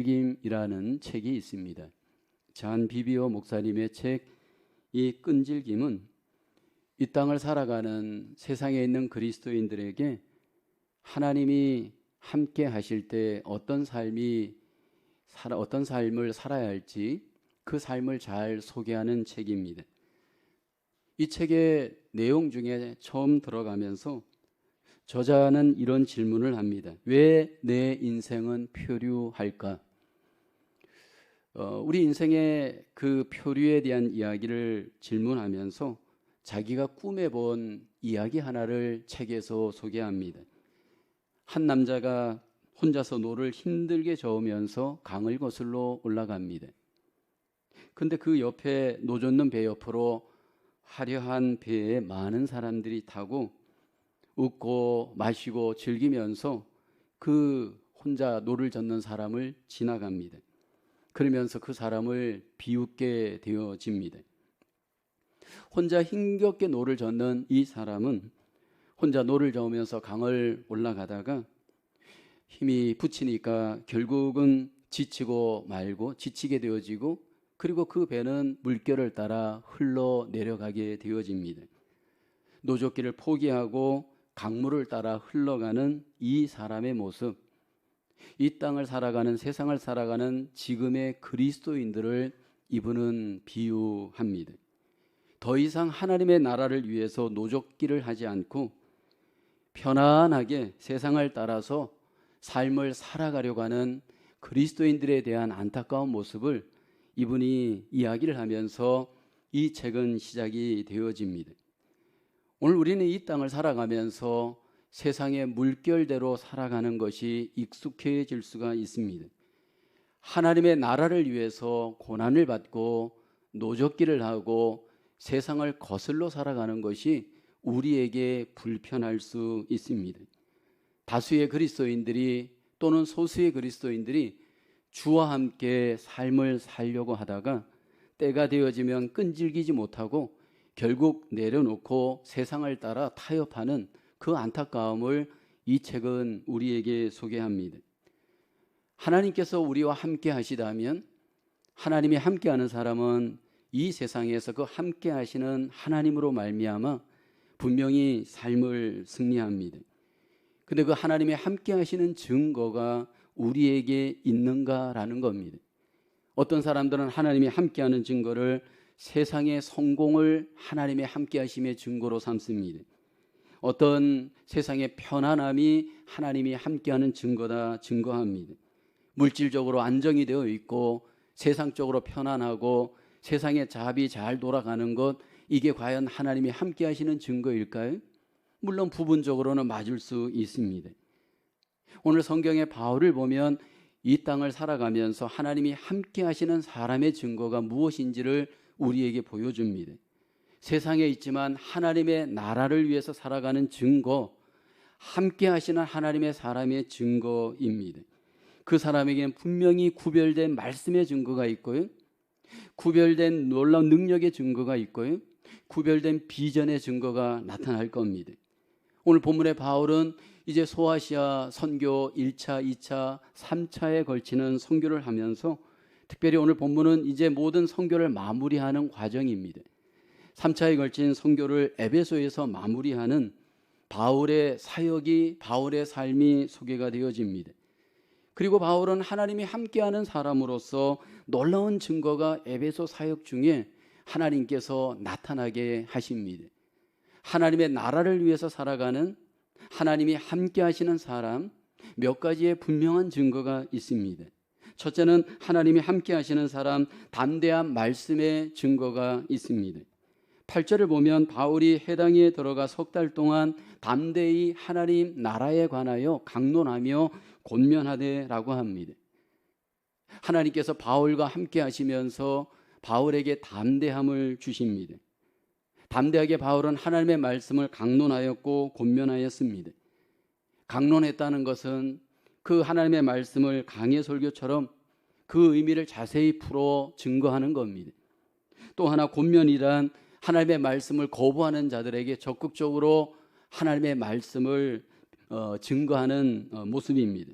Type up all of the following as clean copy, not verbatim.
끈질김이라는 책이 있습니다. 잔 비비오 목사님의 책 이 끈질김은 이 땅을 살아가는 세상에 있는 그리스도인들에게 하나님이 함께 하실 때 어떤 삶을 살아야 할지 그 삶을 잘 소개하는 책입니다. 이 책의 내용 중에 처음 들어가면서 저자는 이런 질문을 합니다. 왜 내 인생은 표류할까? 우리 인생의 그 표류에 대한 이야기를 질문하면서 자기가 꿈에본 이야기 하나를 책에서 소개합니다. 한 남자가 혼자서 노를 힘들게 저으면서 강을 거슬러 올라갑니다. 근데 그 옆에 노젓는 배 옆으로 화려한 배에 많은 사람들이 타고 웃고 마시고 즐기면서 그 혼자 노를 젓는 사람을 지나갑니다. 그러면서 그 사람을 비웃게 되어집니다. 혼자 힘겹게 노를 젓는 이 사람은 혼자 노를 저으면서 강을 올라가다가 힘이 붙이니까 결국은 지치고 말고 지치게 되어지고 그리고 그 배는 물결을 따라 흘러내려가게 되어집니다. 노젓기를 포기하고 강물을 따라 흘러가는 이 사람의 모습, 이 땅을 살아가는 세상을 살아가는 지금의 그리스도인들을 이분은 비유합니다. 더 이상 하나님의 나라를 위해서 노젓기를 하지 않고 편안하게 세상을 따라서 삶을 살아가려고 하는 그리스도인들에 대한 안타까운 모습을 이분이 이야기를 하면서 이 책은 시작이 되어집니다. 오늘 우리는 이 땅을 살아가면서 세상의 물결대로 살아가는 것이 익숙해질 수가 있습니다. 하나님의 나라를 위해서 고난을 받고 노젓기를 하고 세상을 거슬러 살아가는 것이 우리에게 불편할 수 있습니다. 다수의 그리스도인들이 또는 소수의 그리스도인들이 주와 함께 삶을 살려고 하다가 때가 되어지면 끈질기지 못하고 결국 내려놓고 세상을 따라 타협하는 그 안타까움을 이 책은 우리에게 소개합니다. 하나님께서 우리와 함께 하시다면 하나님이 함께하는 사람은 이 세상에서 그 함께 하시는 하나님으로 말미암아 분명히 삶을 승리합니다. 근데 그 하나님의 함께 하시는 증거가 우리에게 있는가라는 겁니다. 어떤 사람들은 하나님이 함께하는 증거를 세상의 성공을 하나님의 함께하심의 증거로 삼습니다. 어떤 세상의 편안함이 하나님이 함께하는 증거다 증거합니다. 물질적으로 안정이 되어 있고 세상적으로 편안하고 세상의 잡이 잘 돌아가는 것, 이게 과연 하나님이 함께하시는 증거일까요? 물론 부분적으로는 맞을 수 있습니다. 오늘 성경의 바울을 보면 이 땅을 살아가면서 하나님이 함께하시는 사람의 증거가 무엇인지를 우리에게 보여줍니다. 세상에 있지만 하나님의 나라를 위해서 살아가는 증거, 함께 하시는 하나님의 사람의 증거입니다. 그 사람에게는 분명히 구별된 말씀의 증거가 있고요, 구별된 놀라운 능력의 증거가 있고요, 구별된 비전의 증거가 나타날 겁니다. 오늘 본문의 바울은 이제 소아시아 선교 1차, 2차, 3차에 걸치는 선교를 하면서 특별히 오늘 본문은 이제 모든 선교를 마무리하는 과정입니다. 3차에 걸친 선교를 에베소에서 마무리하는 바울의 사역이, 바울의 삶이 소개가 되어집니다. 그리고 바울은 하나님이 함께하는 사람으로서 놀라운 증거가 에베소 사역 중에 하나님께서 나타나게 하십니다. 하나님의 나라를 위해서 살아가는 하나님이 함께하시는 사람, 몇 가지의 분명한 증거가 있습니다. 첫째는 하나님이 함께하시는 사람, 담대한 말씀의 증거가 있습니다. 8절을 보면 바울이 해당에 들어가 석 달 동안 담대히 하나님 나라에 관하여 강론하며 권면하되라고 합니다. 하나님께서 바울과 함께 하시면서 바울에게 담대함을 주십니다. 담대하게 바울은 하나님의 말씀을 강론하였고 권면하였습니다. 강론했다는 것은 그 하나님의 말씀을 강의 설교처럼 그 의미를 자세히 풀어 증거하는 겁니다. 또 하나 권면이란 하나님의 말씀을 거부하는 자들에게 적극적으로 하나님의 말씀을 증거하는 모습입니다.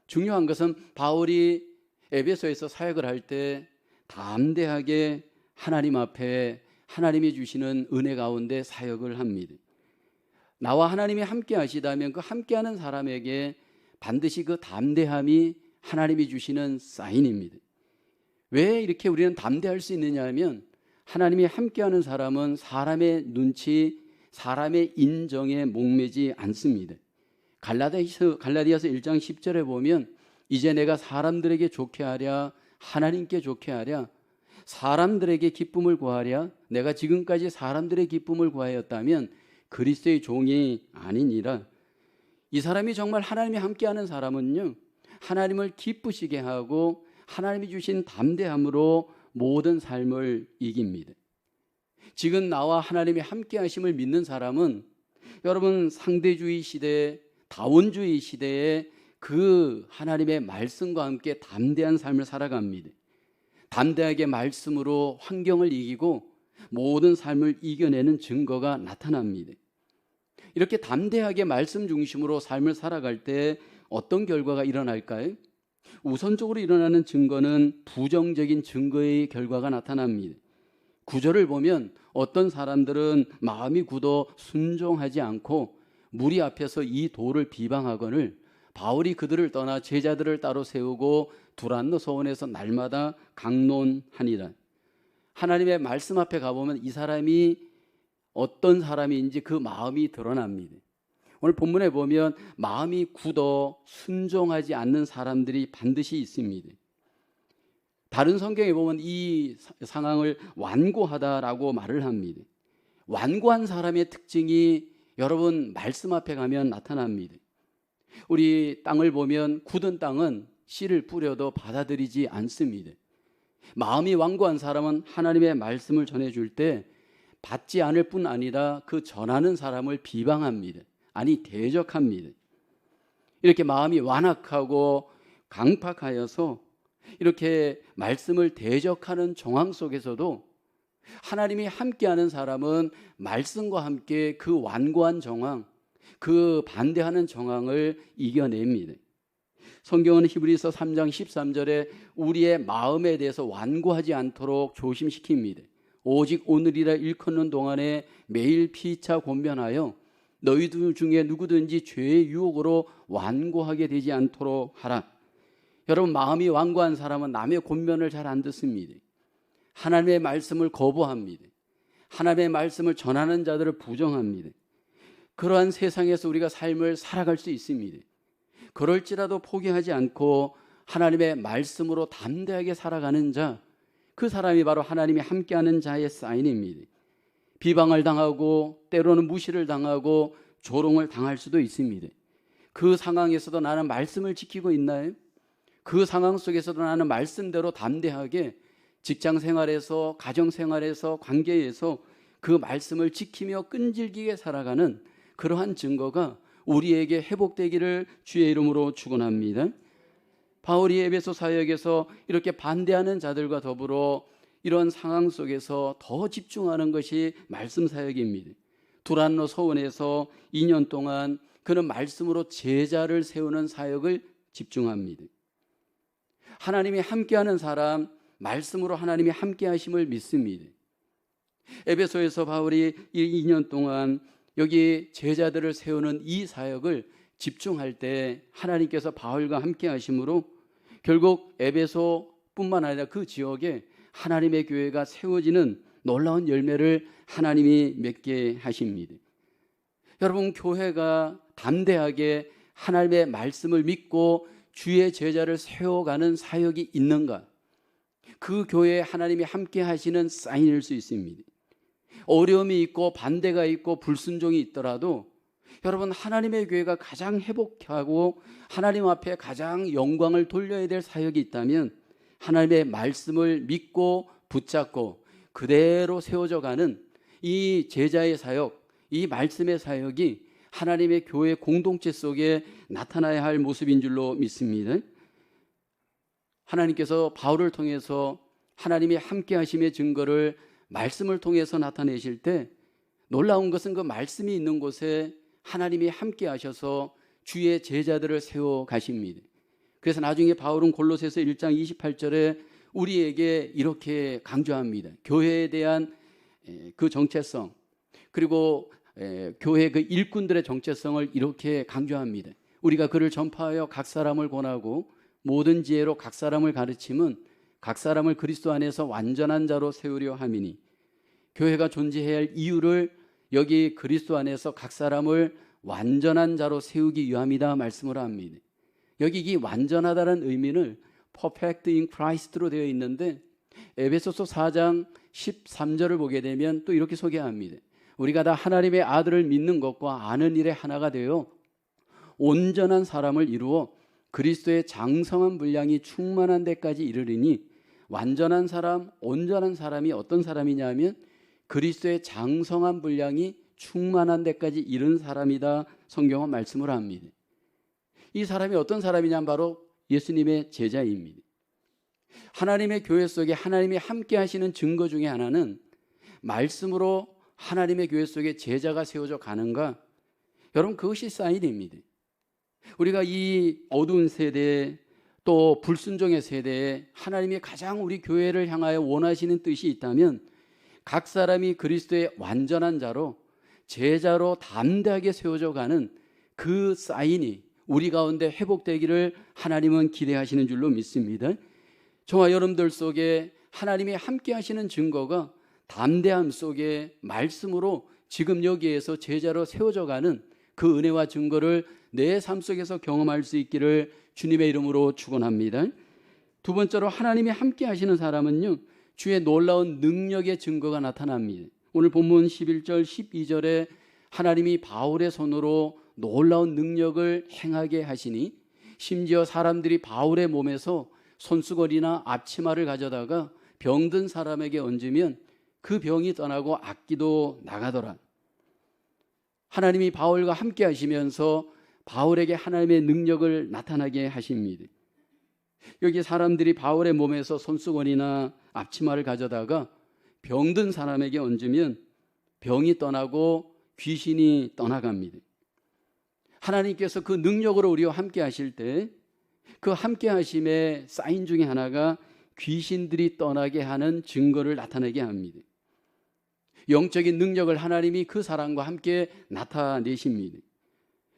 중요한 것은 바울이 에베소에서 사역을 할 때 담대하게 하나님 앞에 하나님이 주시는 은혜 가운데 사역을 합니다. 나와 하나님이 함께 하시다면 그 함께하는 사람에게 반드시 그 담대함이 하나님이 주시는 사인입니다. 왜 이렇게 우리는 담대할 수 있느냐 하면 하나님이 함께하는 사람은 사람의 눈치, 사람의 인정에 목매지 않습니다. 갈라디아서 1장 10절에 보면 이제 내가 사람들에게 좋게 하랴 하나님께 좋게 하랴 사람들에게 기쁨을 구하랴 내가 지금까지 사람들의 기쁨을 구하였다면 그리스도의 종이 아니니라. 이 사람이 정말 하나님이 함께하는 사람은요, 하나님을 기쁘시게 하고 하나님이 주신 담대함으로 모든 삶을 이깁니다. 지금 나와 하나님이 함께하심을 믿는 사람은 여러분 상대주의 시대, 다원주의 시대에 그 하나님의 말씀과 함께 담대한 삶을 살아갑니다. 담대하게 말씀으로 환경을 이기고 모든 삶을 이겨내는 증거가 나타납니다. 이렇게 담대하게 말씀 중심으로 삶을 살아갈 때 어떤 결과가 일어날까요? 우선적으로 일어나는 증거는 부정적인 증거의 결과가 나타납니다. 구절을 보면 어떤 사람들은 마음이 굳어 순종하지 않고 무리 앞에서 이 도를 비방하거늘 바울이 그들을 떠나 제자들을 따로 세우고 두란노 서원에서 날마다 강론하니라. 하나님의 말씀 앞에 가보면 이 사람이 어떤 사람인지 그 마음이 드러납니다. 오늘 본문에 보면 마음이 굳어 순종하지 않는 사람들이 반드시 있습니다. 다른 성경에 보면 이 상황을 완고하다라고 말을 합니다. 완고한 사람의 특징이 여러분 말씀 앞에 가면 나타납니다. 우리 땅을 보면 굳은 땅은 씨를 뿌려도 받아들이지 않습니다. 마음이 완고한 사람은 하나님의 말씀을 전해줄 때 받지 않을 뿐 아니라 그 전하는 사람을 비방합니다. 아니 대적합니다. 이렇게 마음이 완악하고 강팍하여서 이렇게 말씀을 대적하는 정황 속에서도 하나님이 함께하는 사람은 말씀과 함께 그 완고한 정황, 그 반대하는 정황을 이겨냅니다. 성경은 히브리서 3장 13절에 우리의 마음에 대해서 완고하지 않도록 조심시킵니다. 오직 오늘이라 일컫는 동안에 매일 피차 권면하여 너희들 중에 누구든지 죄의 유혹으로 완고하게 되지 않도록 하라. 여러분 마음이 완고한 사람은 남의 권면을 잘 안 듣습니다. 하나님의 말씀을 거부합니다. 하나님의 말씀을 전하는 자들을 부정합니다. 그러한 세상에서 우리가 삶을 살아갈 수 있습니다. 그럴지라도 포기하지 않고 하나님의 말씀으로 담대하게 살아가는 자, 그 사람이 바로 하나님이 함께하는 자의 사인입니다. 비방을 당하고 때로는 무시를 당하고 조롱을 당할 수도 있습니다. 그 상황에서도 나는 말씀을 지키고 있나요? 그 상황 속에서도 나는 말씀대로 담대하게 직장 생활에서 가정 생활에서 관계에서 그 말씀을 지키며 끈질기게 살아가는 그러한 증거가 우리에게 회복되기를 주의 이름으로 축원합니다. 바울이 에베소 사역에서 이렇게 반대하는 자들과 더불어 이런 상황 속에서 더 집중하는 것이 말씀 사역입니다. 두란노 서원에서 2년 동안 그는 말씀으로 제자를 세우는 사역을 집중합니다. 하나님이 함께하는 사람, 말씀으로 하나님이 함께하심을 믿습니다. 에베소에서 바울이 2년 동안 여기 제자들을 세우는 이 사역을 집중할 때 하나님께서 바울과 함께 하심으로 결국 에베소뿐만 아니라 그 지역에 하나님의 교회가 세워지는 놀라운 열매를 하나님이 맺게 하십니다. 여러분 교회가 담대하게 하나님의 말씀을 믿고 주의 제자를 세워가는 사역이 있는가? 그 교회에 하나님이 함께 하시는 사인일 수 있습니다. 어려움이 있고 반대가 있고 불순종이 있더라도 여러분 하나님의 교회가 가장 회복하고 하나님 앞에 가장 영광을 돌려야 될 사역이 있다면 하나님의 말씀을 믿고 붙잡고 그대로 세워져 가는 이 제자의 사역, 이 말씀의 사역이 하나님의 교회 공동체 속에 나타나야 할 모습인 줄로 믿습니다. 하나님께서 바울을 통해서 하나님이 함께 하심의 증거를 말씀을 통해서 나타내실 때 놀라운 것은 그 말씀이 있는 곳에 하나님이 함께 하셔서 주의 제자들을 세워 가십니다. 그래서 나중에 바울은 골로새서 1장 28절에 우리에게 이렇게 강조합니다. 교회에 대한 그 정체성, 그리고 교회 그 일꾼들의 정체성을 이렇게 강조합니다. 우리가 그를 전파하여 각 사람을 권하고 모든 지혜로 각 사람을 가르침은 각 사람을 그리스도 안에서 완전한 자로 세우려 함이니, 교회가 존재해야 할 이유를 여기 그리스도 안에서 각 사람을 완전한 자로 세우기 위함이다 말씀을 합니다. 여기 이 완전하다는 의미는 perfect in Christ로 되어 있는데, 에베소서 4장 13절을 보게 되면 또 이렇게 소개합니다. 우리가 다 하나님의 아들을 믿는 것과 아는 일에 하나가 되어 온전한 사람을 이루어 그리스도의 장성한 분량이 충만한 데까지 이르리니, 완전한 사람, 온전한 사람이 어떤 사람이냐면 그리스도의 장성한 분량이 충만한 데까지 이른 사람이다, 성경은 말씀을 합니다. 이 사람이 어떤 사람이냐면 바로 예수님의 제자입니다. 하나님의 교회 속에 하나님이 함께 하시는 증거 중에 하나는 말씀으로 하나님의 교회 속에 제자가 세워져 가는가? 여러분, 그것이 사인입니다. 우리가 이 어두운 세대에, 또 불순종의 세대에 하나님이 가장 우리 교회를 향하여 원하시는 뜻이 있다면 각 사람이 그리스도의 완전한 자로, 제자로 담대하게 세워져 가는 그 사인이 우리 가운데 회복되기를 하나님은 기대하시는 줄로 믿습니다. 저와 여러분들 속에 하나님이 함께 하시는 증거가 담대함 속에 말씀으로 지금 여기에서 제자로 세워져 가는 그 은혜와 증거를 내 삶 속에서 경험할 수 있기를 주님의 이름으로 축원합니다. 두 번째로 하나님이 함께 하시는 사람은요, 주의 놀라운 능력의 증거가 나타납니다. 오늘 본문 11절 12절에 하나님이 바울의 손으로 놀라운 능력을 행하게 하시니, 심지어 사람들이 바울의 몸에서 손수건이나 앞치마를 가져다가 병든 사람에게 얹으면 그 병이 떠나고 악기도 나가더라. 하나님이 바울과 함께 하시면서 바울에게 하나님의 능력을 나타나게 하십니다. 여기 사람들이 바울의 몸에서 손수건이나 앞치마를 가져다가 병든 사람에게 얹으면 병이 떠나고 귀신이 떠나갑니다. 하나님께서 그 능력으로 우리와 함께 하실 때 그 함께 하심의 사인 중에 하나가 귀신들이 떠나게 하는 증거를 나타내게 합니다. 영적인 능력을 하나님이 그 사람과 함께 나타내십니다.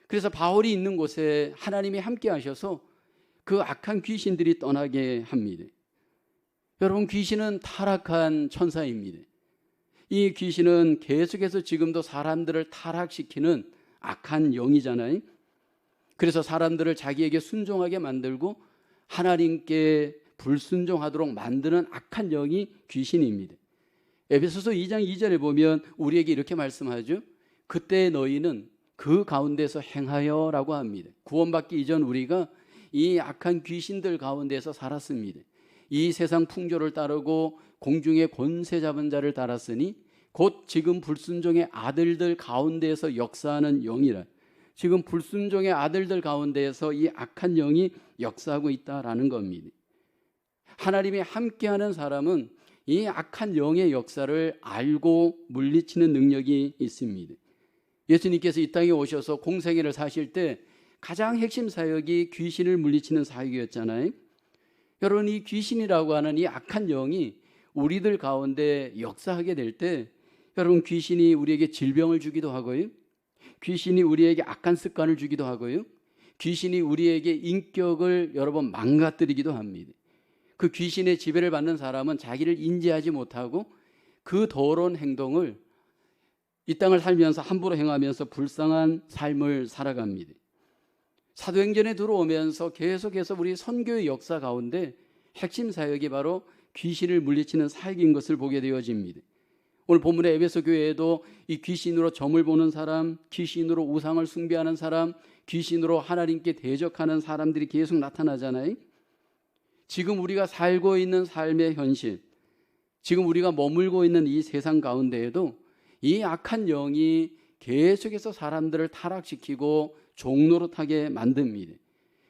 그래서 바울이 있는 곳에 하나님이 함께 하셔서 그 악한 귀신들이 떠나게 합니다. 여러분, 귀신은 타락한 천사입니다. 이 귀신은 계속해서 지금도 사람들을 타락시키는 악한 영이잖아요. 그래서 사람들을 자기에게 순종하게 만들고 하나님께 불순종하도록 만드는 악한 영이 귀신입니다. 에베소서 2장 2절에 보면 우리에게 이렇게 말씀하죠. 그때 너희는 그 가운데서 행하여 라고 합니다. 구원받기 이전 우리가 이 악한 귀신들 가운데서 살았습니다. 이 세상 풍조를 따르고 공중의 권세 잡은 자를 따랐으니 곧 지금 불순종의 아들들 가운데에서 역사하는 영이라. 지금 불순종의 아들들 가운데에서 이 악한 영이 역사하고 있다라는 겁니다. 하나님이 함께하는 사람은 이 악한 영의 역사를 알고 물리치는 능력이 있습니다. 예수님께서 이 땅에 오셔서 공생애를 사실 때 가장 핵심 사역이 귀신을 물리치는 사역이었잖아요. 여러분, 이 귀신이라고 하는 이 악한 영이 우리들 가운데 역사하게 될 때, 여러분, 귀신이 우리에게 질병을 주기도 하고요, 귀신이 우리에게 악한 습관을 주기도 하고요, 귀신이 우리에게 인격을 여러 번 망가뜨리기도 합니다. 그 귀신의 지배를 받는 사람은 자기를 인지하지 못하고 그 더러운 행동을 이 땅을 살면서 함부로 행하면서 불쌍한 삶을 살아갑니다. 사도행전에 들어오면서 계속해서 우리 선교의 역사 가운데 핵심 사역이 바로 귀신을 물리치는 사역인 것을 보게 되어집니다. 오늘 본문의 에베소 교회에도 이 귀신으로 점을 보는 사람, 귀신으로 우상을 숭배하는 사람, 귀신으로 하나님께 대적하는 사람들이 계속 나타나잖아요. 지금 우리가 살고 있는 삶의 현실, 지금 우리가 머물고 있는 이 세상 가운데에도 이 악한 영이 계속해서 사람들을 타락시키고 종노릇하게 만듭니다.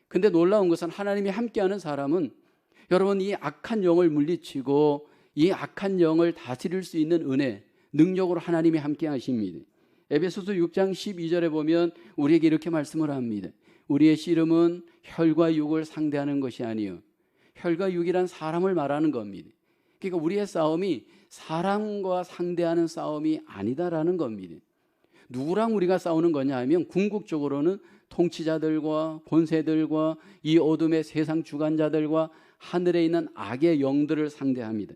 근데 놀라운 것은 하나님이 함께하는 사람은 여러분, 이 악한 영을 물리치고 이 악한 영을 다스릴 수 있는 은혜, 능력으로 하나님이 함께 하십니다. 에베소서 6장 12절에 보면 우리에게 이렇게 말씀을 합니다. 우리의 씨름은 혈과 육을 상대하는 것이 아니요 혈과 육이란 사람을 말하는 겁니다. 그러니까 우리의 싸움이 사람과 상대하는 싸움이 아니다라는 겁니다. 누구랑 우리가 싸우는 거냐 하면 궁극적으로는 통치자들과 권세들과 이 어둠의 세상 주관자들과 하늘에 있는 악의 영들을 상대합니다.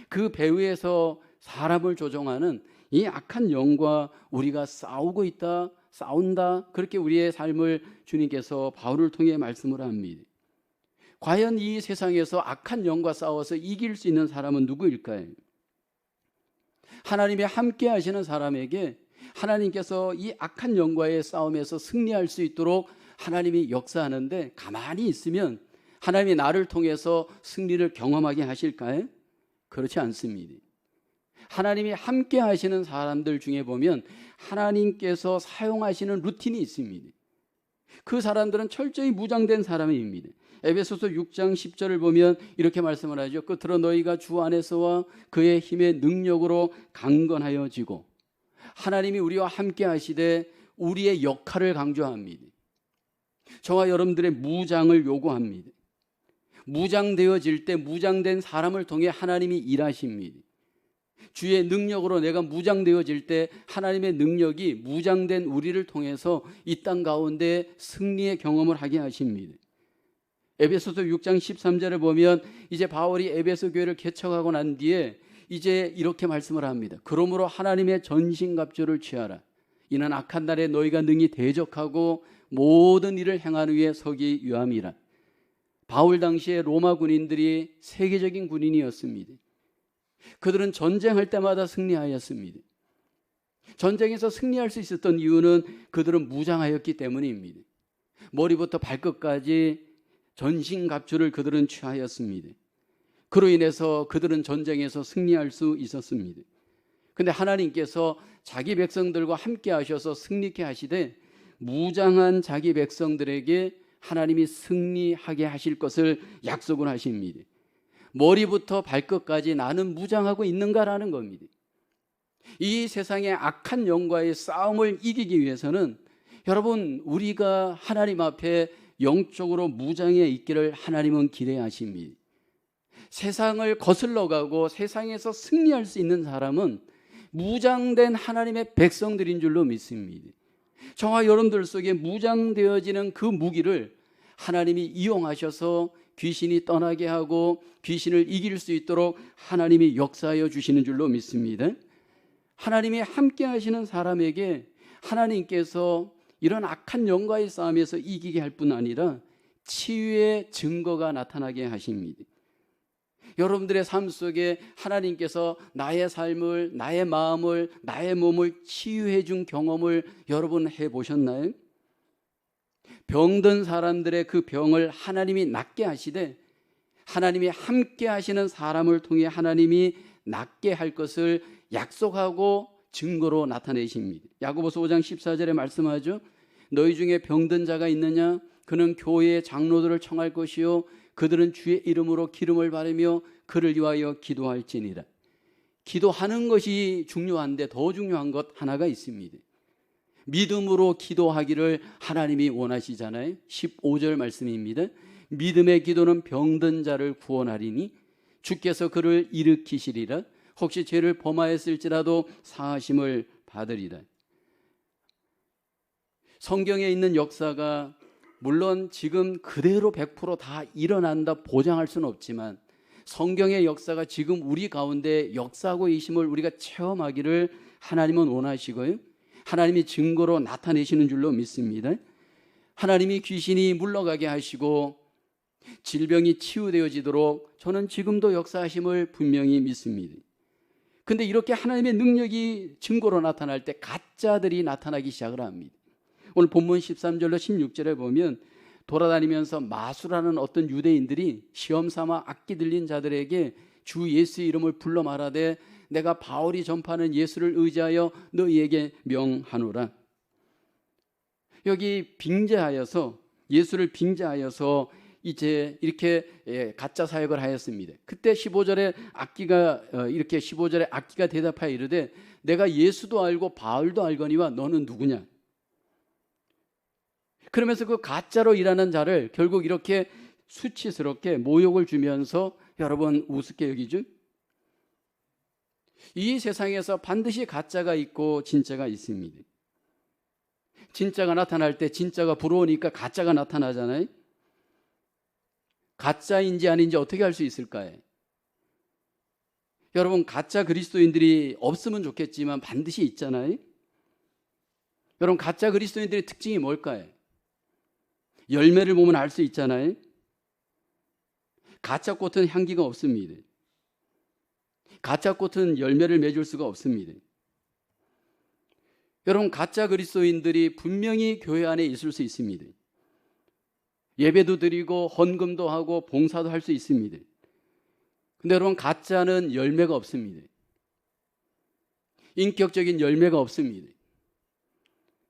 그 배후에서 사람을 조종하는 이 악한 영과 우리가 싸우고 있다, 싸운다, 그렇게 우리의 삶을 주님께서 바울을 통해 말씀을 합니다. 과연 이 세상에서 악한 영과 싸워서 이길 수 있는 사람은 누구일까요? 하나님이 함께 하시는 사람에게 하나님께서 이 악한 영과의 싸움에서 승리할 수 있도록 하나님이 역사하는데 가만히 있으면 하나님이 나를 통해서 승리를 경험하게 하실까요? 그렇지 않습니다. 하나님이 함께 하시는 사람들 중에 보면 하나님께서 사용하시는 루틴이 있습니다. 그 사람들은 철저히 무장된 사람입니다. 에베소서 6장 10절을 보면 이렇게 말씀을 하죠. 끝으로 너희가 주 안에서와 그의 힘의 능력으로 강건하여지고, 하나님이 우리와 함께 하시되 우리의 역할을 강조합니다. 저와 여러분들의 무장을 요구합니다. 무장되어질 때 무장된 사람을 통해 하나님이 일하십니다. 주의 능력으로 내가 무장되어질 때 하나님의 능력이 무장된 우리를 통해서 이 땅 가운데 승리의 경험을 하게 하십니다. 에베소서 6장 13절에 보면 이제 바울이 에베소 교회를 개척하고 난 뒤에 이제 이렇게 말씀을 합니다. 그러므로 하나님의 전신갑주를 취하라. 이는 악한 날에 너희가 능히 대적하고 모든 일을 행하는 위에 서기 위함이라. 바울 당시에 로마 군인들이 세계적인 군인이었습니다. 그들은 전쟁할 때마다 승리하였습니다. 전쟁에서 승리할 수 있었던 이유는 그들은 무장하였기 때문입니다. 머리부터 발끝까지 전신갑주를 그들은 취하였습니다. 그로 인해서 그들은 전쟁에서 승리할 수 있었습니다. 그런데 하나님께서 자기 백성들과 함께 하셔서 승리케 하시되 무장한 자기 백성들에게 하나님이 승리하게 하실 것을 약속을 하십니다. 머리부터 발끝까지 나는 무장하고 있는가라는 겁니다. 이 세상의 악한 영과의 싸움을 이기기 위해서는 여러분, 우리가 하나님 앞에 영적으로 무장해 있기를 하나님은 기대하십니다. 세상을 거슬러 가고 세상에서 승리할 수 있는 사람은 무장된 하나님의 백성들인 줄로 믿습니다. 저와 여러분들 속에 무장되어지는 그 무기를 하나님이 이용하셔서 귀신이 떠나게 하고 귀신을 이길 수 있도록 하나님이 역사하여 주시는 줄로 믿습니다. 하나님이 함께 하시는 사람에게 하나님께서 이런 악한 영과의 싸움에서 이기게 할 뿐 아니라 치유의 증거가 나타나게 하십니다. 여러분들의 삶 속에 하나님께서 나의 삶을, 나의 마음을, 나의 몸을 치유해 준 경험을 여러분 해보셨나요? 병든 사람들의 그 병을 하나님이 낫게 하시되 하나님이 함께 하시는 사람을 통해 하나님이 낫게 할 것을 약속하고 증거로 나타내십니다. 야고보서 5장 14절에 말씀하죠. 너희 중에 병든 자가 있느냐? 그는 교회의 장로들을 청할 것이요 그들은 주의 이름으로 기름을 바르며 그를 위하여 기도할지니라. 기도하는 것이 중요한데 더 중요한 것 하나가 있습니다. 믿음으로 기도하기를 하나님이 원하시잖아요. 15절 말씀입니다. 믿음의 기도는 병든 자를 구원하리니 주께서 그를 일으키시리라. 혹시 죄를 범하였을지라도 사하심을 받으리라. 성경에 있는 역사가 물론 지금 그대로 100% 다 일어난다 보장할 수는 없지만 성경의 역사가 지금 우리 가운데 역사하고 계심을 우리가 체험하기를 하나님은 원하시고요. 하나님이 증거로 나타내시는 줄로 믿습니다. 하나님이 귀신이 물러가게 하시고 질병이 치유되어지도록 저는 지금도 역사하심을 분명히 믿습니다. 근데 이렇게 하나님의 능력이 증거로 나타날 때 가짜들이 나타나기 시작을 합니다. 오늘 본문 13절로 16절에 보면 돌아다니면서 마술하는 어떤 유대인들이 시험삼아 악기 들린 자들에게 주 예수의 이름을 불러 말하되 내가 바울이 전파하는 예수를 의지하여 너희에게 명하노라. 여기 빙자하여서 예수를 빙자하여서 이제 이렇게 가짜 사역을 하였습니다. 그때 15절에 악기가 대답하여 이르되 내가 예수도 알고 바울도 알거니와 너는 누구냐? 그러면서 그 가짜로 일하는 자를 결국 이렇게 수치스럽게 모욕을 주면서 여러분 우습게 여기죠. 이 세상에서 반드시 가짜가 있고 진짜가 있습니다. 진짜가 나타날 때 진짜가 부러우니까 가짜가 나타나잖아요. 가짜인지 아닌지 어떻게 알 수 있을까요? 여러분, 가짜 그리스도인들이 없으면 좋겠지만 반드시 있잖아요. 여러분, 가짜 그리스도인들의 특징이 뭘까요? 열매를 보면 알 수 있잖아요. 가짜 꽃은 향기가 없습니다. 가짜 꽃은 열매를 맺을 수가 없습니다. 여러분, 가짜 그리스도인들이 분명히 교회 안에 있을 수 있습니다. 예배도 드리고 헌금도 하고 봉사도 할 수 있습니다. 근데 여러분, 가짜는 열매가 없습니다. 인격적인 열매가 없습니다.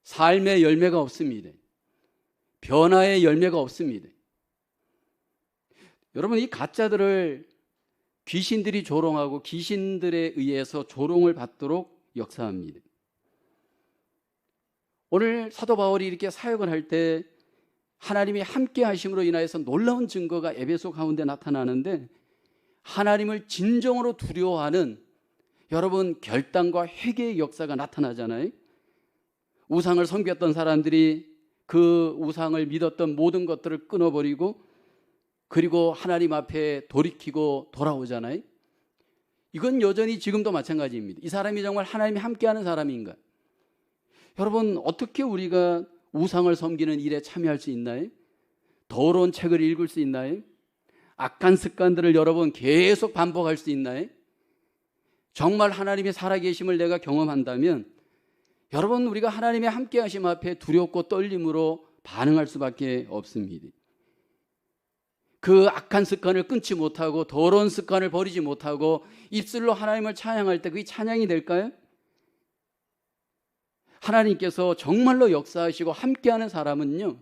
삶의 열매가 없습니다. 변화의 열매가 없습니다. 여러분, 이 가짜들을 귀신들이 조롱하고 귀신들에 의해서 조롱을 받도록 역사합니다. 오늘 사도 바울이 이렇게 사역을 할 때 하나님이 함께 하심으로 인하여서 놀라운 증거가 에베소 가운데 나타나는데, 하나님을 진정으로 두려워하는 여러분 결단과 회개의 역사가 나타나잖아요. 우상을 섬겼던 사람들이 그 우상을 믿었던 모든 것들을 끊어버리고 그리고 하나님 앞에 돌이키고 돌아오잖아요. 이건 여전히 지금도 마찬가지입니다. 이 사람이 정말 하나님이 함께하는 사람인가? 여러분, 어떻게 우리가 우상을 섬기는 일에 참여할 수 있나요? 더러운 책을 읽을 수 있나요? 악한 습관들을 여러분 계속 반복할 수 있나요? 정말 하나님의 살아계심을 내가 경험한다면 여러분, 우리가 하나님의 함께하심 앞에 두렵고 떨림으로 반응할 수밖에 없습니다. 그 악한 습관을 끊지 못하고 더러운 습관을 버리지 못하고 입술로 하나님을 찬양할 때 그게 찬양이 될까요? 하나님께서 정말로 역사하시고 함께하는 사람은요,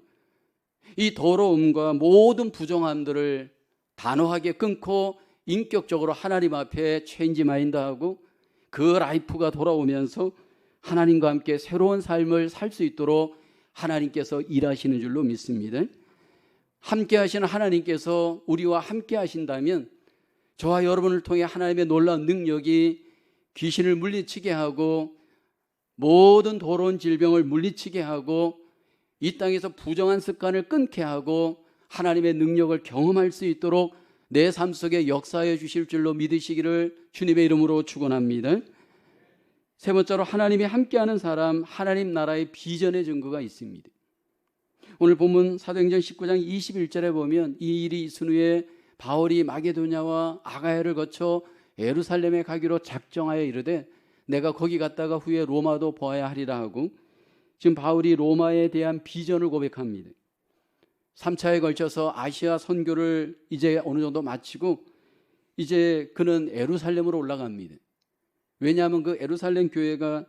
이 더러움과 모든 부정함들을 단호하게 끊고 인격적으로 하나님 앞에 체인지 마인드하고 그 라이프가 돌아오면서 하나님과 함께 새로운 삶을 살 수 있도록 하나님께서 일하시는 줄로 믿습니다. 함께 하시는 하나님께서 우리와 함께 하신다면 저와 여러분을 통해 하나님의 놀라운 능력이 귀신을 물리치게 하고 모든 더러운 질병을 물리치게 하고 이 땅에서 부정한 습관을 끊게 하고 하나님의 능력을 경험할 수 있도록 내 삶 속에 역사해 주실 줄로 믿으시기를 주님의 이름으로 축원합니다. 세 번째로, 하나님이 함께하는 사람, 하나님 나라의 비전의 증거가 있습니다. 오늘 본문 사도행전 19장 21절에 보면 이 일이 있은 후에 바울이 마게도냐와 아가야를 거쳐 예루살렘에 가기로 작정하여 이르되 내가 거기 갔다가 후에 로마도 보아야 하리라 하고, 지금 바울이 로마에 대한 비전을 고백합니다. 3차에 걸쳐서 아시아 선교를 이제 어느 정도 마치고 이제 그는 예루살렘으로 올라갑니다. 왜냐하면 그 예루살렘 교회가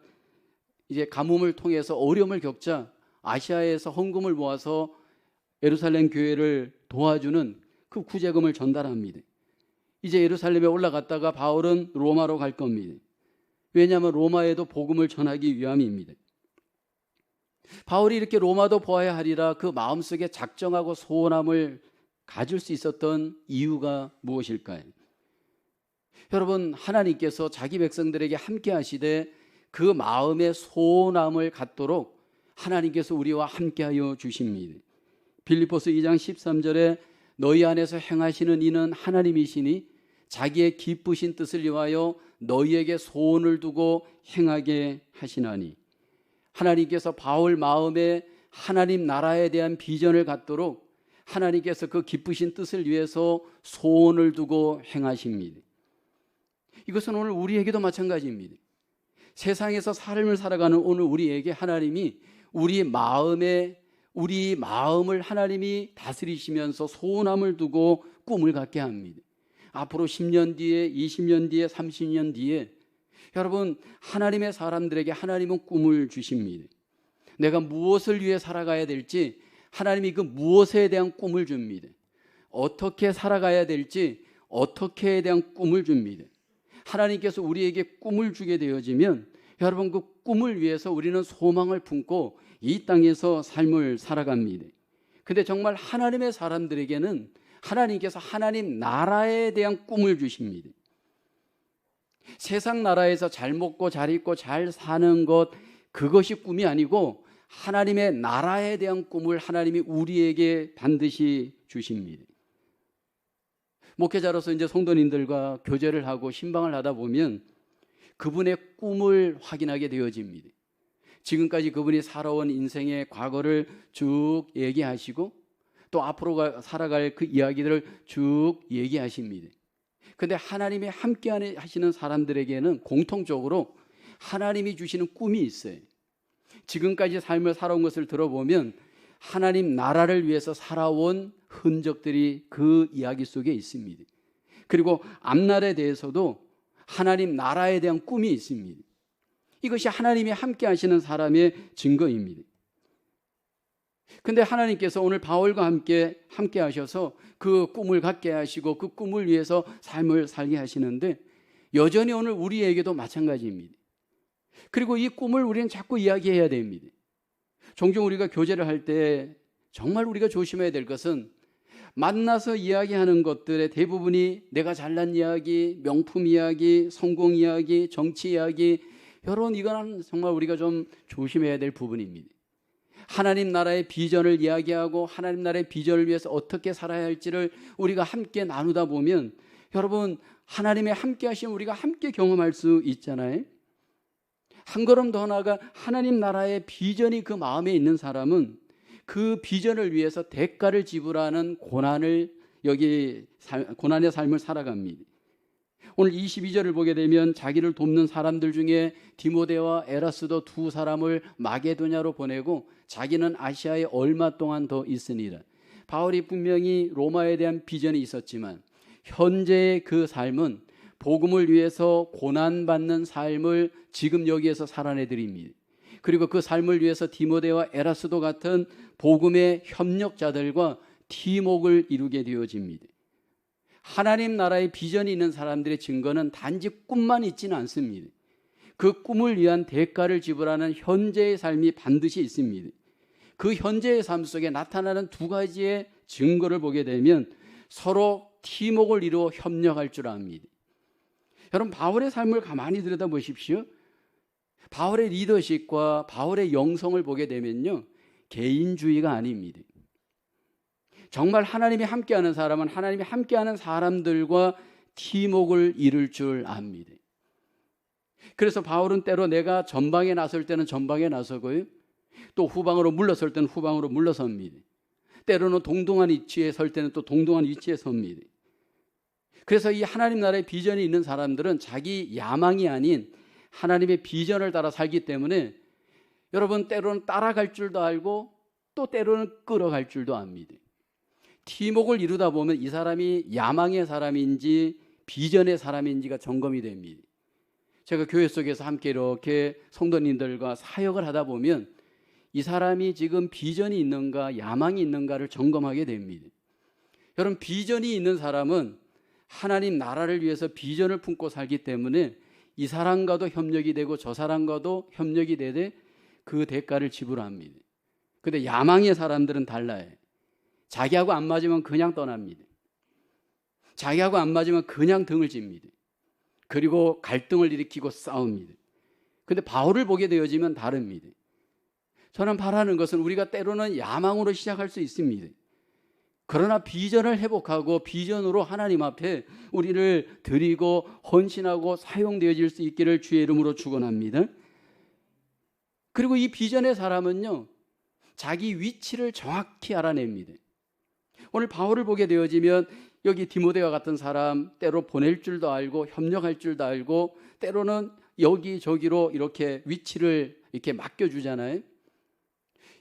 이제 가뭄을 통해서 어려움을 겪자 아시아에서 헌금을 모아서 예루살렘 교회를 도와주는 그 구제금을 전달합니다. 이제 예루살렘에 올라갔다가 바울은 로마로 갈 겁니다. 왜냐하면 로마에도 복음을 전하기 위함입니다. 바울이 이렇게 로마도 보아야 하리라 그 마음속에 작정하고 소원함을 가질 수 있었던 이유가 무엇일까요? 여러분, 하나님께서 자기 백성들에게 함께 하시되 그 마음의 소원함을 갖도록 하나님께서 우리와 함께하여 주십니다. 빌립보서 2장 13절에 너희 안에서 행하시는 이는 하나님이시니 자기의 기쁘신 뜻을 위하여 너희에게 소원을 두고 행하게 하시나니, 하나님께서 바울 마음에 하나님 나라에 대한 비전을 갖도록 하나님께서 그 기쁘신 뜻을 위해서 소원을 두고 행하십니다. 이것은 오늘 우리에게도 마찬가지입니다. 세상에서 삶을 살아가는 오늘 우리에게 하나님이 우리 마음을 하나님이 다스리시면서 소원함을 두고 꿈을 갖게 합니다. 앞으로 10년 뒤에, 20년 뒤에, 30년 뒤에 여러분, 하나님의 사람들에게 하나님은 꿈을 주십니다. 내가 무엇을 위해 살아가야 될지 하나님이 그 무엇에 대한 꿈을 줍니다. 어떻게 살아가야 될지 어떻게에 대한 꿈을 줍니다. 하나님께서 우리에게 꿈을 주게 되어지면 여러분, 그 꿈을 위해서 우리는 소망을 품고 이 땅에서 삶을 살아갑니다. 근데 정말 하나님의 사람들에게는 하나님께서 하나님 나라에 대한 꿈을 주십니다. 세상 나라에서 잘 먹고 잘 입고 잘 사는 것, 그것이 꿈이 아니고 하나님의 나라에 대한 꿈을 하나님이 우리에게 반드시 주십니다. 목회자로서 이제 성도님들과 교제를 하고 신방을 하다 보면 그분의 꿈을 확인하게 되어집니다. 지금까지 그분이 살아온 인생의 과거를 쭉 얘기하시고 또 앞으로 살아갈 그 이야기들을 쭉 얘기하십니다. 그런데 하나님이 함께 하시는 사람들에게는 공통적으로 하나님이 주시는 꿈이 있어요. 지금까지 삶을 살아온 것을 들어보면 하나님 나라를 위해서 살아온 흔적들이 그 이야기 속에 있습니다. 그리고 앞날에 대해서도 하나님 나라에 대한 꿈이 있습니다. 이것이 하나님이 함께 하시는 사람의 증거입니다. 근데 하나님께서 오늘 바울과 함께 하셔서 그 꿈을 갖게 하시고 그 꿈을 위해서 삶을 살게 하시는데 여전히 오늘 우리에게도 마찬가지입니다. 그리고 이 꿈을 우리는 자꾸 이야기해야 됩니다. 종종 우리가 교제를 할 때 정말 우리가 조심해야 될 것은 만나서 이야기하는 것들의 대부분이 내가 잘난 이야기, 명품 이야기, 성공 이야기, 정치 이야기, 이런 이거는 정말 우리가 좀 조심해야 될 부분입니다. 하나님 나라의 비전을 이야기하고 하나님 나라의 비전을 위해서 어떻게 살아야 할지를 우리가 함께 나누다 보면 여러분 하나님의 함께 하심 우리가 함께 경험할 수 있잖아요. 한 걸음 더 나아가 하나님 나라의 비전이 그 마음에 있는 사람은 그 비전을 위해서 대가를 지불하는 고난의 삶을 살아갑니다. 오늘 22절을 보게 되면 자기를 돕는 사람들 중에 디모데와 에라스도 두 사람을 마게도냐로 보내고 자기는 아시아에 얼마 동안 더 있으니라. 바울이 분명히 로마에 대한 비전이 있었지만 현재의 그 삶은 복음을 위해서 고난받는 삶을 지금 여기에서 살아내드립니다. 그리고 그 삶을 위해서 디모데와 에라스도 같은 복음의 협력자들과 팀웍을 이루게 되어집니다. 하나님 나라의 비전이 있는 사람들의 증거는 단지 꿈만 있지는 않습니다. 그 꿈을 위한 대가를 지불하는 현재의 삶이 반드시 있습니다. 그 현재의 삶 속에 나타나는 두 가지의 증거를 보게 되면 서로 팀웍을 이루어 협력할 줄 압니다. 여러분 바울의 삶을 가만히 들여다보십시오. 바울의 리더십과 바울의 영성을 보게 되면요 개인주의가 아닙니다. 정말 하나님이 함께하는 사람은 하나님이 함께하는 사람들과 팀웍을 이룰 줄 압니다. 그래서 바울은 때로 내가 전방에 나설 때는 전방에 나서고요 또 후방으로 물러설 때는 후방으로 물러섭니다. 때로는 동등한 위치에 설 때는 또 동등한 위치에 섭니다. 그래서 이 하나님 나라의 비전이 있는 사람들은 자기 야망이 아닌 하나님의 비전을 따라 살기 때문에 여러분 때로는 따라갈 줄도 알고 또 때로는 끌어갈 줄도 압니다. 팀웍을 이루다 보면 이 사람이 야망의 사람인지 비전의 사람인지가 점검이 됩니다. 제가 교회 속에서 함께 이렇게 성도님들과 사역을 하다 보면 이 사람이 지금 비전이 있는가 야망이 있는가를 점검하게 됩니다. 여러분 비전이 있는 사람은 하나님 나라를 위해서 비전을 품고 살기 때문에 이 사람과도 협력이 되고 저 사람과도 협력이 되되 그 대가를 지불합니다. 그런데 야망의 사람들은 달라요. 자기하고 안 맞으면 그냥 떠납니다. 자기하고 안 맞으면 그냥 등을 집니다. 그리고 갈등을 일으키고 싸웁니다. 그런데 바울을 보게 되어지면 다릅니다. 저는 바라는 것은 우리가 때로는 야망으로 시작할 수 있습니다. 그러나 비전을 회복하고 비전으로 하나님 앞에 우리를 드리고 헌신하고 사용되어질 수 있기를 주의 이름으로 축원합니다. 그리고 이 비전의 사람은요 자기 위치를 정확히 알아냅니다. 오늘 바울을 보게 되어지면 여기 디모데와 같은 사람 때로 보낼 줄도 알고 협력할 줄도 알고 때로는 여기저기로 이렇게 위치를 이렇게 맡겨주잖아요.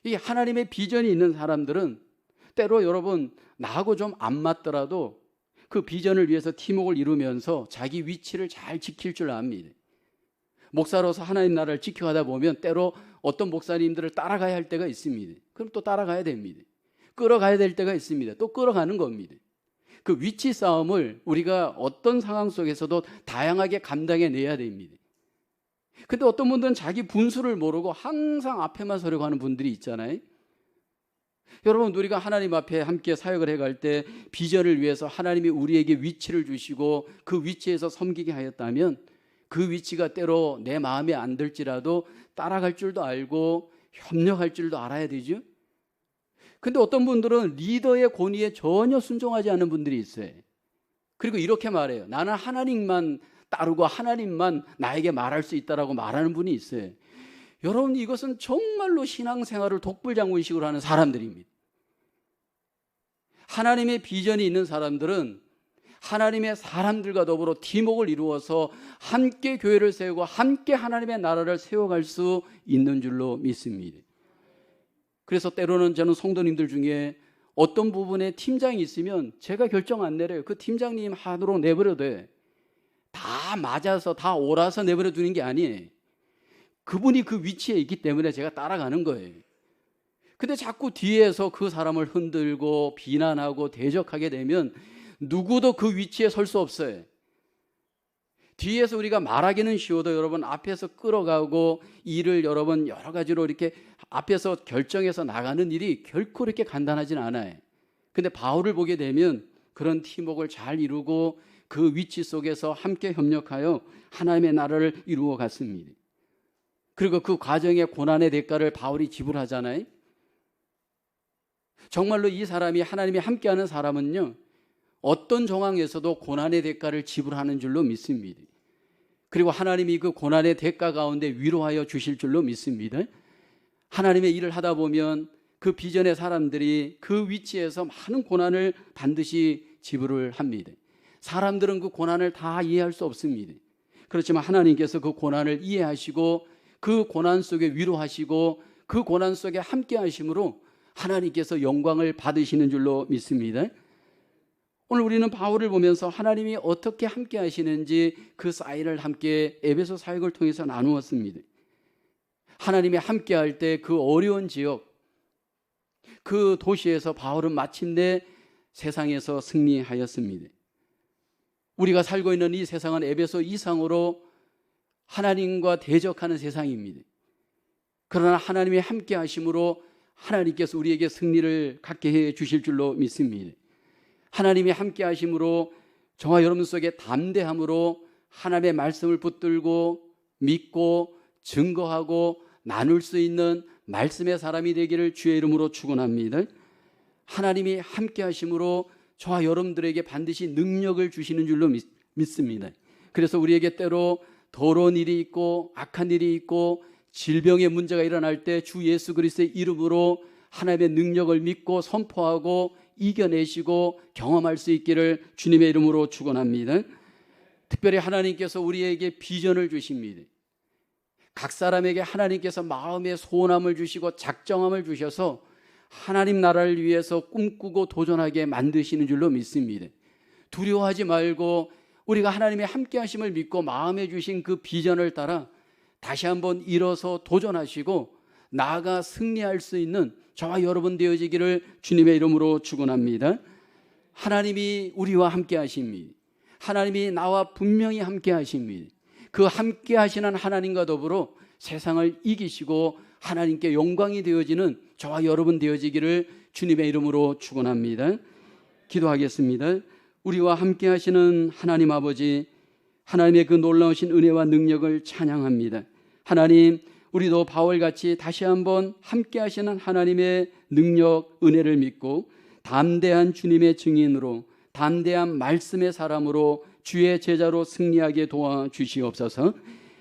이 하나님의 비전이 있는 사람들은 때로 여러분 나하고 좀 안 맞더라도 그 비전을 위해서 팀웍을 이루면서 자기 위치를 잘 지킬 줄 압니다. 목사로서 하나님 나라를 지켜가다 보면 때로 어떤 목사님들을 따라가야 할 때가 있습니다. 그럼 또 따라가야 됩니다. 끌어가야 될 때가 있습니다. 또 끌어가는 겁니다. 그 위치 싸움을 우리가 어떤 상황 속에서도 다양하게 감당해내야 됩니다. 근데 어떤 분들은 자기 분수를 모르고 항상 앞에만 서려고 하는 분들이 있잖아요. 여러분, 우리가 하나님 앞에 함께 사역을 해갈 때 비전을 위해서 하나님이 우리에게 위치를 주시고 그 위치에서 섬기게 하였다면 그 위치가 때로 내 마음에 안 들지라도 따라갈 줄도 알고 협력할 줄도 알아야 되죠. 근데 어떤 분들은 리더의 권위에 전혀 순종하지 않는 분들이 있어요. 그리고 이렇게 말해요. 나는 하나님만 따르고 하나님만 나에게 말할 수 있다라고 말하는 분이 있어요. 여러분, 이것은 정말로 신앙생활을 독불장군식으로 하는 사람들입니다. 하나님의 비전이 있는 사람들은 하나님의 사람들과 더불어 팀워크를 이루어서 함께 교회를 세우고 함께 하나님의 나라를 세워갈 수 있는 줄로 믿습니다. 그래서 때로는 저는 성도님들 중에 어떤 부분에 팀장이 있으면 제가 결정 안 내려요. 그 팀장님 하도록 내버려도 돼. 다 맞아서 다 옳아서 내버려 두는 게 아니에요. 그분이 그 위치에 있기 때문에 제가 따라가는 거예요. 근데 자꾸 뒤에서 그 사람을 흔들고 비난하고 대적하게 되면 누구도 그 위치에 설 수 없어요. 뒤에서 우리가 말하기는 쉬워도 여러분, 앞에서 끌어가고 일을 여러분 여러 가지로 이렇게 앞에서 결정해서 나가는 일이 결코 이렇게 간단하진 않아요. 근데 바울을 보게 되면 그런 팀워크를 잘 이루고 그 위치 속에서 함께 협력하여 하나님의 나라를 이루어 갔습니다. 그리고 그 과정의 고난의 대가를 바울이 지불하잖아요. 정말로 이 사람이 하나님이 함께하는 사람은요, 어떤 정황에서도 고난의 대가를 지불하는 줄로 믿습니다. 그리고 하나님이 그 고난의 대가 가운데 위로하여 주실 줄로 믿습니다. 하나님의 일을 하다 보면 그 비전의 사람들이 그 위치에서 많은 고난을 반드시 지불을 합니다. 사람들은 그 고난을 다 이해할 수 없습니다. 그렇지만 하나님께서 그 고난을 이해하시고 그 고난 속에 위로하시고 그 고난 속에 함께 하심으로 하나님께서 영광을 받으시는 줄로 믿습니다. 오늘 우리는 바울을 보면서 하나님이 어떻게 함께 하시는지 그 사인을 함께 에베소 사역을 통해서 나누었습니다. 하나님이 함께 할 때 그 어려운 지역, 그 도시에서 바울은 마침내 세상에서 승리하였습니다. 우리가 살고 있는 이 세상은 에베소 이상으로 하나님과 대적하는 세상입니다. 그러나 하나님이 함께 하심으로 하나님께서 우리에게 승리를 갖게 해 주실 줄로 믿습니다. 하나님이 함께 하심으로 저와 여러분 속에 담대함으로 하나님의 말씀을 붙들고 믿고 증거하고 나눌 수 있는 말씀의 사람이 되기를 주의 이름으로 축원합니다. 하나님이 함께 하심으로 저와 여러분들에게 반드시 능력을 주시는 줄로 믿습니다. 그래서 우리에게 때로 더러운 일이 있고 악한 일이 있고 질병의 문제가 일어날 때 주 예수 그리스도의 이름으로 하나님의 능력을 믿고 선포하고 이겨내시고 경험할 수 있기를 주님의 이름으로 축원합니다. 특별히 하나님께서 우리에게 비전을 주십니다. 각 사람에게 하나님께서 마음의 소원함을 주시고 작정함을 주셔서 하나님 나라를 위해서 꿈꾸고 도전하게 만드시는 줄로 믿습니다. 두려워하지 말고 우리가 하나님의 함께 하심을 믿고 마음에 주신 그 비전을 따라 다시 한번 일어서 도전하시고 나아가 승리할 수 있는 저와 여러분 되어지기를 주님의 이름으로 축원합니다. 하나님이 우리와 함께 하십니다. 하나님이 나와 분명히 함께 하십니다. 그 함께 하시는 하나님과 더불어 세상을 이기시고 하나님께 영광이 되어지는 저와 여러분 되어지기를 주님의 이름으로 축원합니다. 기도하겠습니다. 우리와 함께 하시는 하나님 아버지, 하나님의 그 놀라우신 은혜와 능력을 찬양합니다. 하나님, 우리도 바울같이 다시 한번 함께 하시는 하나님의 능력, 은혜를 믿고 담대한 주님의 증인으로, 담대한 말씀의 사람으로 주의 제자로 승리하게 도와주시옵소서.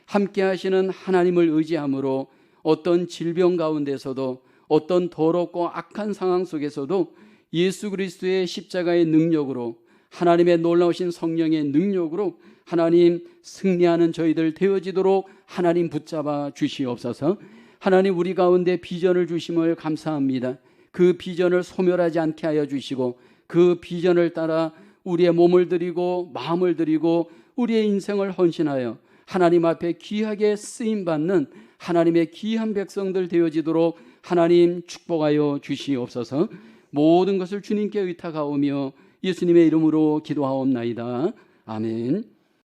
함께 하시는 하나님을 의지함으로 어떤 질병 가운데서도 어떤 더럽고 악한 상황 속에서도 예수 그리스도의 십자가의 능력으로, 하나님의 놀라우신 성령의 능력으로 하나님 승리하는 저희들 되어지도록 하나님 붙잡아 주시옵소서. 하나님, 우리 가운데 비전을 주심을 감사합니다. 그 비전을 소멸하지 않게 하여 주시고 그 비전을 따라 우리의 몸을 드리고 마음을 드리고 우리의 인생을 헌신하여 하나님 앞에 귀하게 쓰임받는 하나님의 귀한 백성들 되어지도록 하나님 축복하여 주시옵소서. 모든 것을 주님께 의탁하오며 예수님의 이름으로 기도하옵나이다. 아멘.